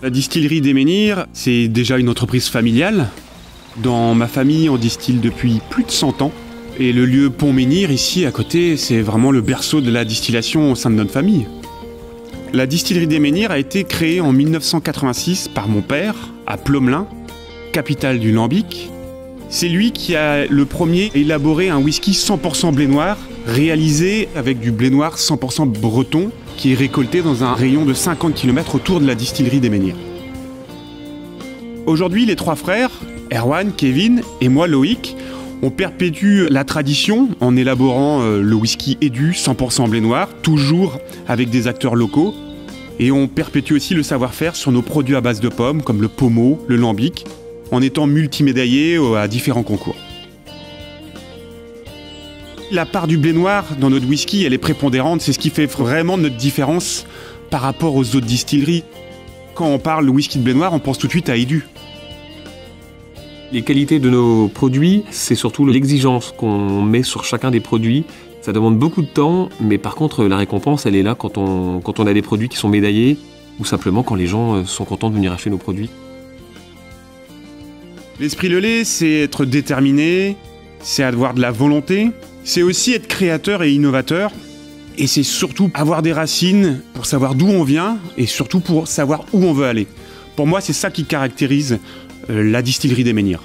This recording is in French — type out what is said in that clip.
La distillerie des Menhirs, c'est déjà une entreprise familiale. Dans ma famille, on distille depuis plus de 100 ans. Et le lieu Pont-Menhir, ici, à côté, c'est vraiment le berceau de la distillation au sein de notre famille. La distillerie des Menhirs a été créée en 1986 par mon père, à Plomelin, capitale du lambic. C'est lui qui a le premier élaboré un whisky 100% blé noir, réalisé avec du blé noir 100% breton, qui est récolté dans un rayon de 50 km autour de la distillerie des Menhirs. Aujourd'hui, les trois frères, Erwan, Kevin et moi, Loïc, on perpétue la tradition en élaborant le whisky Edu 100% blé noir, toujours avec des acteurs locaux. Et on perpétue aussi le savoir-faire sur nos produits à base de pommes, comme le pommeau, le lambic, en étant multimédaillés à différents concours. La part du blé noir dans notre whisky, elle est prépondérante, c'est ce qui fait vraiment notre différence par rapport aux autres distilleries. Quand on parle de whisky de blé noir, on pense tout de suite à Edu. Les qualités de nos produits, c'est surtout l'exigence qu'on met sur chacun des produits. Ça demande beaucoup de temps, mais par contre, la récompense, elle est là quand on a des produits qui sont médaillés ou simplement quand les gens sont contents de venir acheter nos produits. L'esprit Lelay, c'est être déterminé, c'est avoir de la volonté, c'est aussi être créateur et innovateur, et c'est surtout avoir des racines pour savoir d'où on vient et surtout pour savoir où on veut aller. Pour moi, c'est ça qui caractérise la distillerie des Menhirs.